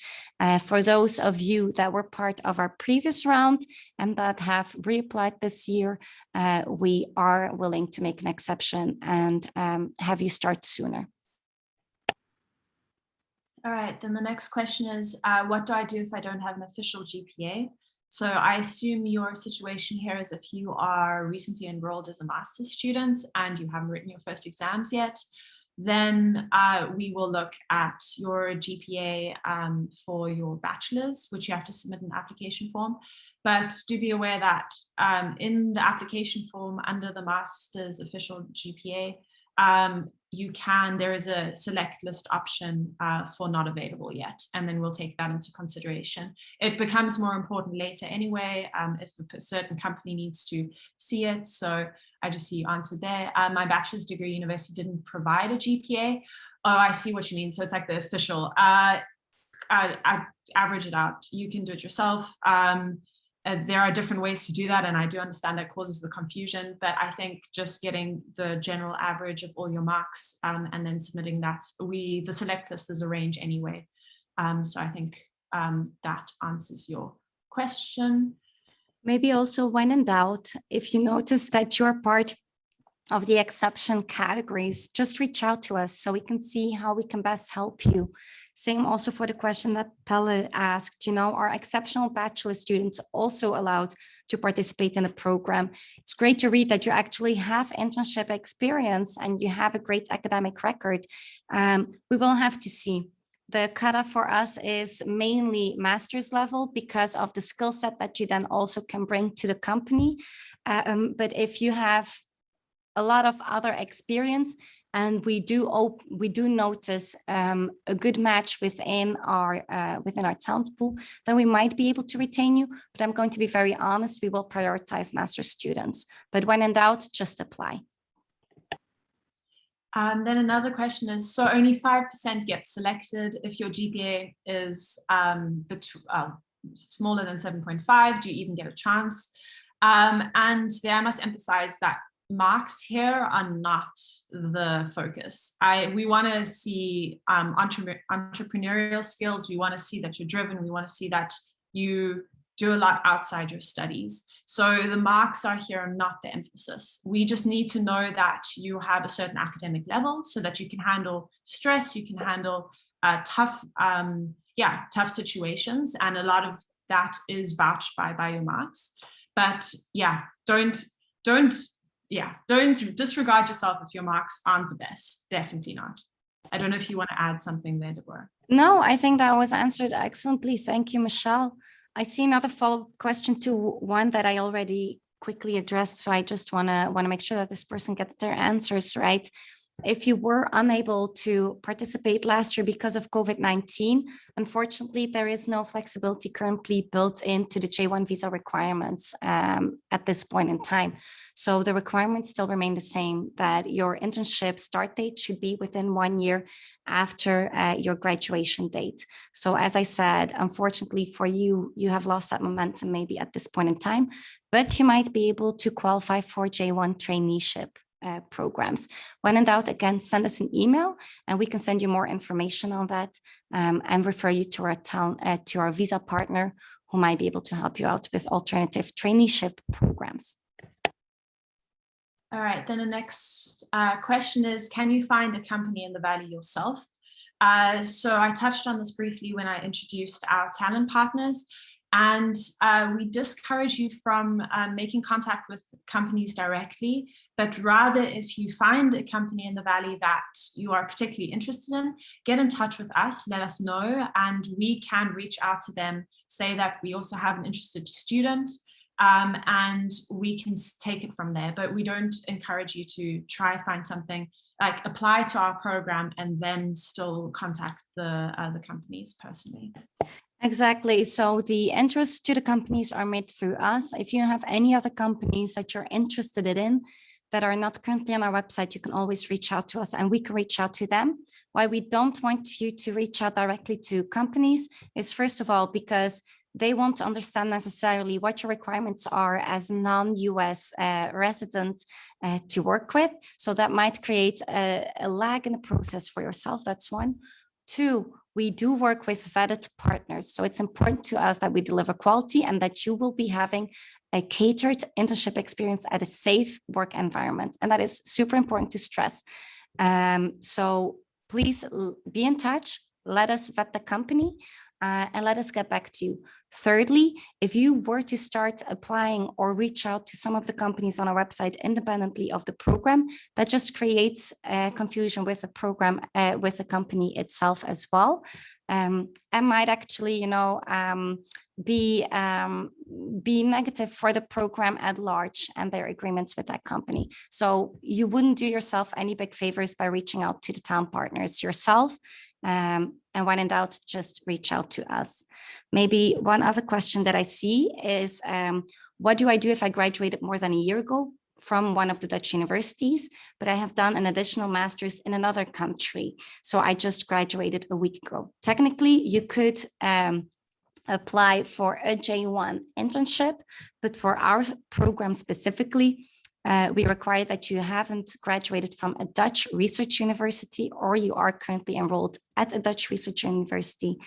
For those of you that were part of our previous round and that have reapplied this year, we are willing to make an exception and have you start sooner. All right, then the next question is, what do I do if I don't have an official GPA? So I assume your situation here is if you are recently enrolled as a master's student and you haven't written your first exams yet, then we will look at your GPA for your bachelor's, which you have to submit an application form. But do be aware that in the application form under the master's official GPA, there is a select list option for not available yet, and then we'll take that into consideration. It becomes more important later anyway, if a certain company needs to see it. So I just see you answered there. My bachelor's degree university didn't provide a GPA. Oh, I see what you mean. So it's like the official, I average it out. You can do it yourself. There are different ways to do that, and I do understand that causes the confusion, but I think just getting the general average of all your marks and then submitting that, the select list is a range anyway. So I think that answers your question. Maybe also when in doubt, if you notice that you're part of the exception categories, just reach out to us so we can see how we can best help you. Same also for the question that Pelle asked, are exceptional bachelor students also allowed to participate in the program? It's great to read that you actually have internship experience and you have a great academic record. We will have to see. The cutoff for us is mainly master's level because of the skill set that you then also can bring to the company. But if you have a lot of other experience, and we do notice a good match within our talent pool, then we might be able to retain you. But I'm going to be very honest, we will prioritize master students. But when in doubt, just apply. Then another question is, so only 5% get selected if your GPA is smaller than 7.5, do you even get a chance? And there I must emphasize that marks here are not the focus. We want to see entrepreneurial skills. We want to see that you're driven. We want to see that you do a lot outside your studies. So the marks are here not the emphasis. We just need to know that you have a certain academic level so that you can handle stress, you can handle tough situations, and a lot of that is vouched by your marks. But yeah, don't disregard yourself if your marks aren't the best. Definitely not. I don't know if you want to add something there, Deborah. No, I think that was answered excellently. Thank you, Michelle. I see another follow-up question to one that I already quickly addressed. So I just want to make sure that this person gets their answers right. If you were unable to participate last year because of COVID-19, unfortunately, there is no flexibility currently built into the J1 visa requirements at this point in time. So the requirements still remain the same, that your internship start date should be within 1 year after your graduation date. So as I said, unfortunately for you, you have lost that momentum maybe at this point in time, but you might be able to qualify for J1 traineeship programs. When in doubt, again, send us an email and we can send you more information on that and refer you to our visa partner who might be able to help you out with alternative traineeship programs. All right, then the next question is, can you find a company in the Valley yourself? So I touched on this briefly when I introduced our talent partners. And we discourage you from making contact with companies directly, but rather if you find a company in the Valley that you are particularly interested in, get in touch with us, let us know, and we can reach out to them, say that we also have an interested student, and we can take it from there. But we don't encourage you to try find something, like apply to our program and then still contact the companies personally. Exactly. So the intros to the companies are made through us. If you have any other companies that you're interested in that are not currently on our website, you can always reach out to us and we can reach out to them. Why we don't want you to reach out directly to companies is, first of all, because they won't understand necessarily what your requirements are as non-US resident to work with. So that might create a lag in the process for yourself. That's one. Two, we do work with vetted partners. So it's important to us that we deliver quality and that you will be having a catered internship experience at a safe work environment. And that is super important to stress. So please be in touch, let us vet the company and let us get back to you. Thirdly, if you were to start applying or reach out to some of the companies on our website independently of the program, that just creates confusion with the program, with the company itself as well, and might actually, be negative for the program at large and their agreements with that company. So you wouldn't do yourself any big favors by reaching out to the town partners yourself. And when in doubt, just reach out to us. Maybe one other question that I see is, what do I do if I graduated more than a year ago from one of the Dutch universities, but I have done an additional master's in another country? So I just graduated a week ago. Technically, you could apply for a J1 internship, but for our program specifically, we require that you haven't graduated from a Dutch research university or you are currently enrolled at a Dutch research university.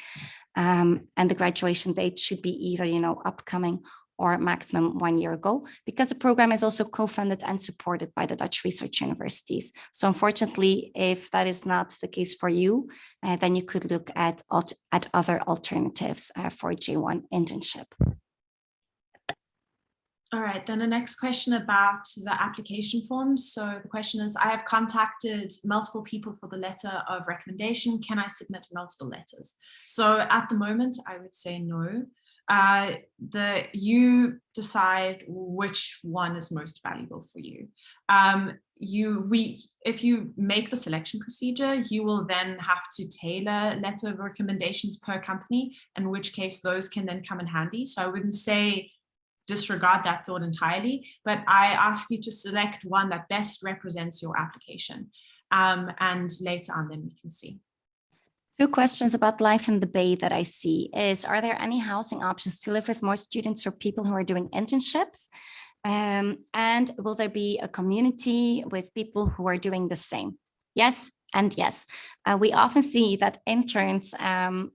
And the graduation date should be either, upcoming or maximum 1 year ago, because the program is also co-funded and supported by the Dutch research universities. So unfortunately, if that is not the case for you, then you could look at other alternatives for a J1 internship. All right, then the next question about the application forms. So the question is, I have contacted multiple people for the letter of recommendation. Can I submit multiple letters? So at the moment, I would say no. You decide which one is most valuable for you. If you make the selection procedure, you will then have to tailor letter of recommendations per company, in which case those can then come in handy. So I wouldn't say disregard that thought entirely, but I ask you to select one that best represents your application. And later on, then we can see. 2 questions about life in the Bay that I see is, are there any housing options to live with more students or people who are doing internships? And will there be a community with people who are doing the same? Yes and yes. We often see that interns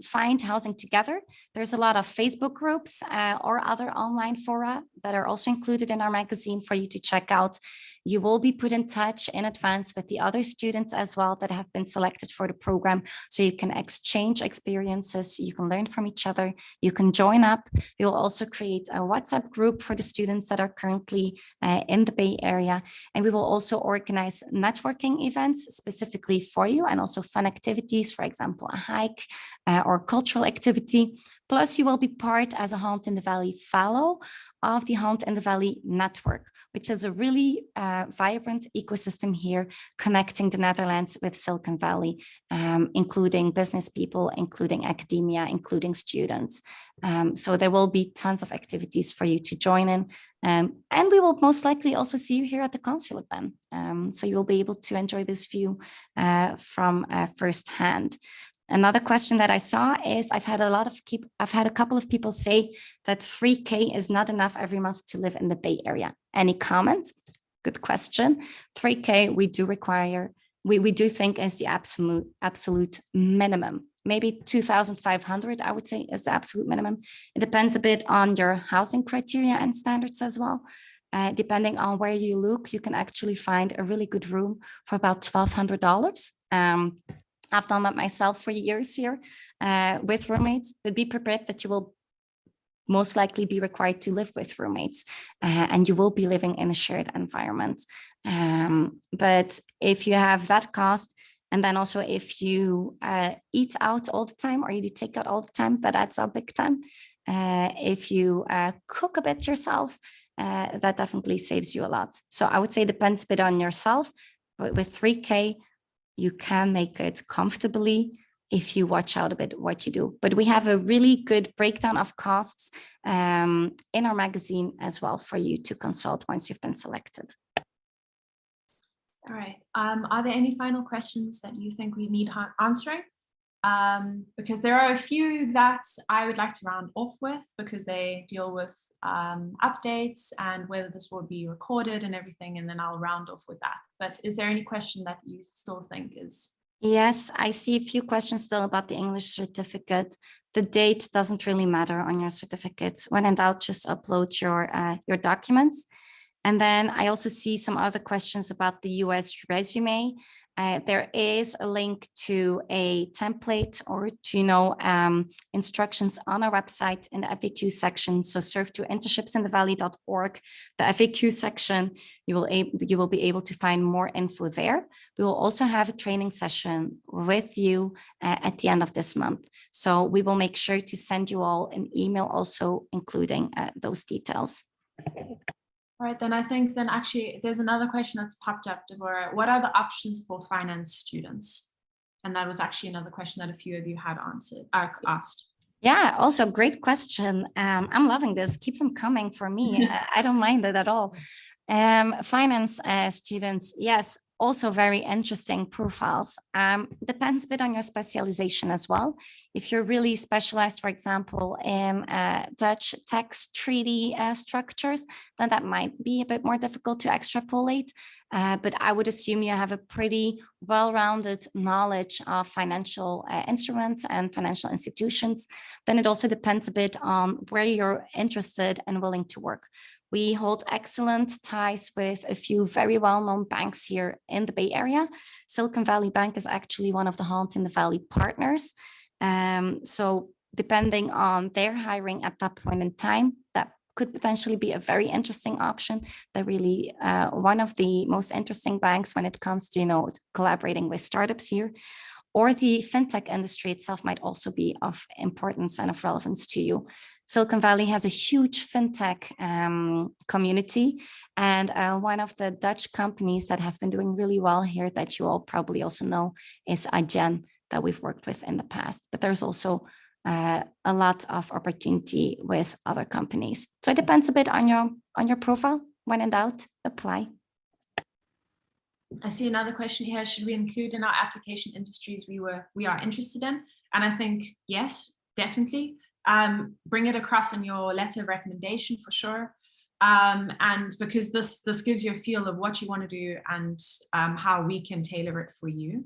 find housing together. There's a lot of Facebook groups or other online fora that are also included in our magazine for you to check out. You will be put in touch in advance with the other students as well that have been selected for the program. So you can exchange experiences, you can learn from each other, you can join up. We will also create a WhatsApp group for the students that are currently in the Bay Area. And we will also organize networking events specifically for you, and also fun activities, for example, a hike or cultural activity. Plus, you will be part as a Holland in the Valley fellow of the Holland in the Valley network, which is a really vibrant ecosystem here, connecting the Netherlands with Silicon Valley, including business people, including academia, including students. So there will be tons of activities for you to join in. And we will most likely also see you here at the consulate then. So you will be able to enjoy this view from firsthand. Another question that I saw is, I've had a couple of people say that 3K is not enough every month to live in the Bay Area. Any comment? Good question. 3K we do require, we do think is the absolute minimum. Maybe 2,500, I would say, is the absolute minimum. It depends a bit on your housing criteria and standards as well. Depending on where you look, you can actually find a really good room for about $1,200. I've done that myself for years here with roommates, but be prepared that you will most likely be required to live with roommates and you will be living in a shared environment. But if you have that cost, and then also if you eat out all the time or you do take out all the time, that adds up big time. If you cook a bit yourself, that definitely saves you a lot. So I would say it depends a bit on yourself, but with 3K, you can make it comfortably if you watch out a bit what you do. But we have a really good breakdown of costs in our magazine as well for you to consult once you've been selected. All right. Are there any final questions that you think we need answering? Because there are a few that I would like to round off with, because they deal with updates and whether this will be recorded and everything, and then I'll round off with that. But is there any question that you still think is? Yes, I see a few questions still about the English certificate. The date doesn't really matter on your certificates. When in doubt, just upload your documents. And then I also see some other questions about the US resume. There is a link to a template or to instructions on our website in the FAQ section. So surf to internshipsinthevalley.org, the FAQ section. You will be able to find more info there. We will also have a training session with you at the end of this month. So we will make sure to send you all an email also including those details. All right, then I think then actually there's another question that's popped up, Deborah. What are the options for finance students? And that was actually another question that a few of you had asked. Yeah, also great question. I'm loving this. Keep them coming for me. I don't mind it at all. Finance students, yes, also very interesting profiles. Depends a bit on your specialization as well. If you're really specialized, for example, in Dutch tax treaty structures, then that might be a bit more difficult to extrapolate. but I would assume you have a pretty well-rounded knowledge of financial instruments and financial institutions. Then it also depends a bit on where you're interested and willing to work. We hold excellent ties with a few very well-known banks here in the Bay Area. Silicon Valley Bank is actually one of the Hunt in the Valley partners. So depending on their hiring at that point in time, that could potentially be a very interesting option. They're really one of the most interesting banks when it comes to, collaborating with startups here. Or the fintech industry itself might also be of importance and of relevance to you. Silicon Valley has a huge fintech community, and one of the Dutch companies that have been doing really well here that you all probably also know is Adriaan, that we've worked with in the past. But there's also a lot of opportunity with other companies. So it depends a bit on your profile. When in doubt, apply. I see another question here. Should we include in our application industries we are interested in? And I think yes, definitely. Bring it across in your letter of recommendation for sure. And because this gives you a feel of what you want to do and how we can tailor it for you.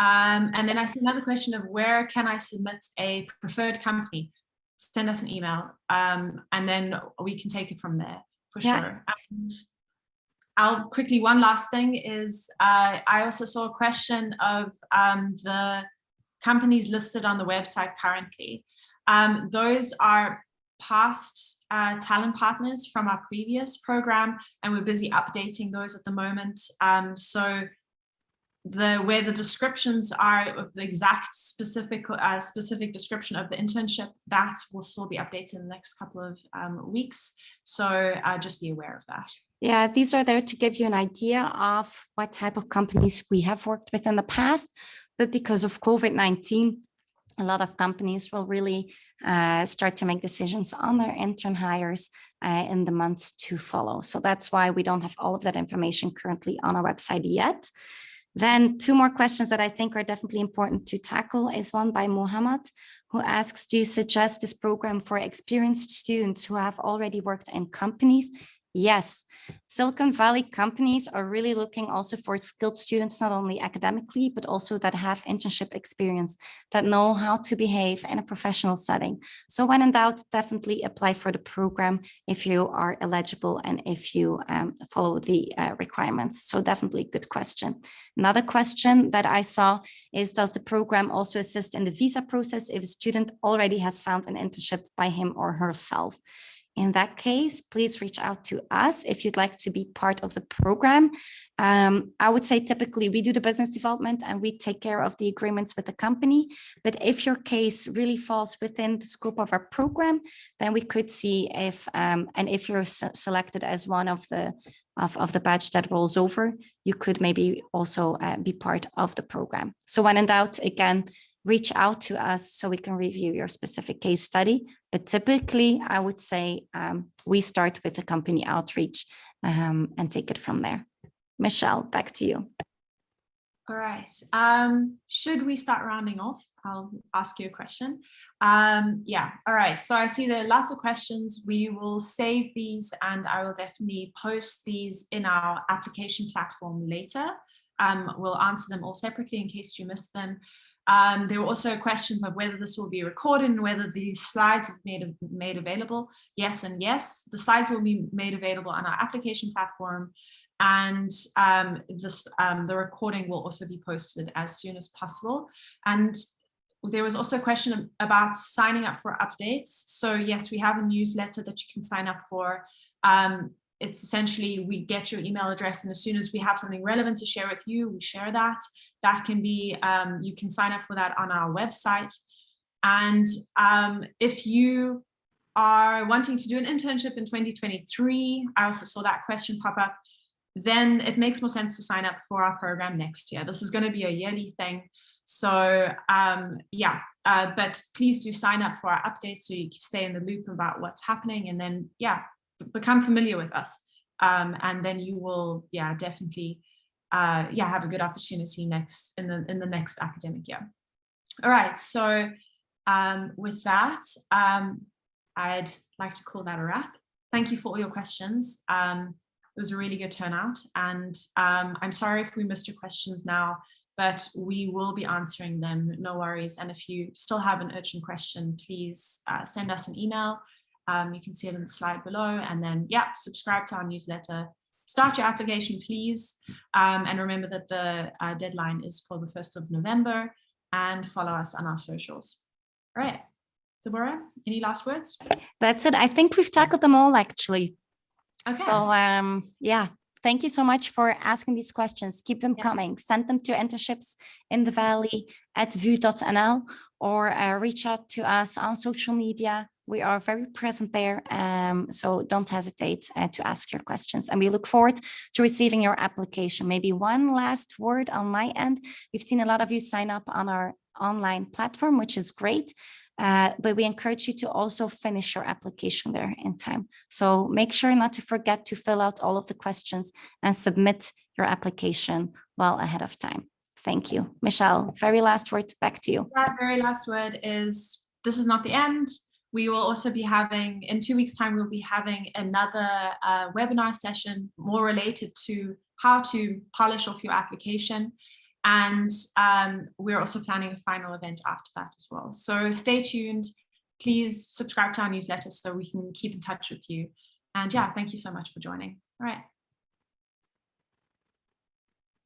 And then I see another question of where can I submit a preferred company? Send us an email, and then we can take it from there for sure. And I'll quickly, one last thing is I also saw a question of the companies listed on the website currently. Those are past talent partners from our previous program, and we're busy updating those at the moment. So where the descriptions are of the exact specific description of the internship, that will still be updated in the next couple of weeks. So just be aware of that. Yeah, these are there to give you an idea of what type of companies we have worked with in the past. But because of COVID-19, a lot of companies will really start to make decisions on their intern hires in the months to follow. So that's why we don't have all of that information currently on our website yet. Then two more questions that I think are definitely important to tackle is one by Mohammed, who asks, do you suggest this program for experienced students who have already worked in companies? Yes, Silicon Valley companies are really looking also for skilled students, not only academically, but also that have internship experience, that know how to behave in a professional setting. So when in doubt, definitely apply for the program if you are eligible and if you follow the requirements. So definitely good question. Another question that I saw is, does the program also assist in the visa process if a student already has found an internship by him or herself? In that case, please reach out to us if you'd like to be part of the program. I would say typically we do the business development and we take care of the agreements with the company. But if your case really falls within the scope of our program, then we could see if, and if you're selected as one of the batch that rolls over, you could maybe also be part of the program. So when in doubt, again, reach out to us so we can review your specific case study. But typically, I would say we start with the company outreach and take it from there. Michelle, back to you. All right. Should we start rounding off? I'll ask you a question. Yeah. All right. So I see there are lots of questions. We will save these and I will definitely post these in our application platform later. We'll answer them all separately in case you missed them. There were also questions of whether this will be recorded and whether these slides will be made available. Yes and yes, the slides will be made available on our application platform, and the recording will also be posted as soon as possible. And there was also a question about signing up for updates. So yes, we have a newsletter that you can sign up for. It's essentially, we get your email address, and as soon as we have something relevant to share with you, we share that. That can be, you can sign up for that on our website. And if you are wanting to do an internship in 2023, I also saw that question pop up, then it makes more sense to sign up for our program next year. This is going to be a yearly thing. So yeah, but please do sign up for our updates so you can stay in the loop about what's happening, and then, yeah, become familiar with us, and then you will, yeah, definitely, yeah, have a good opportunity in the next academic year. All right, so with that, I'd like to call that a wrap. Thank you for all your questions. It was a really good turnout, and I'm sorry if we missed your questions now, but we will be answering them, no worries. And if you still have an urgent question, please send us an email. You can see it in the slide below, and then, yeah, subscribe to our newsletter. Start your application, please. And remember that the deadline is for the 1st of November, and follow us on our socials. All right, Deborah, any last words? That's it. I think we've tackled them all, actually. Okay. So, yeah, thank you so much for asking these questions. Keep them coming. Send them to Internships in the Valley at VU.nl, or reach out to us on social media. We are very present there, so don't hesitate to ask your questions. And we look forward to receiving your application. Maybe one last word on my end. We've seen a lot of you sign up on our online platform, which is great. But we encourage you to also finish your application there in time. So make sure not to forget to fill out all of the questions and submit your application well ahead of time. Thank you. Michelle, very last word, back to you. That very last word is, this is not the end. We will also be having, in 2 weeks' time, we'll be having another webinar session more related to how to polish off your application. And we're also planning a final event after that as well. So stay tuned. Please subscribe to our newsletter so we can keep in touch with you. And yeah, thank you so much for joining. All right.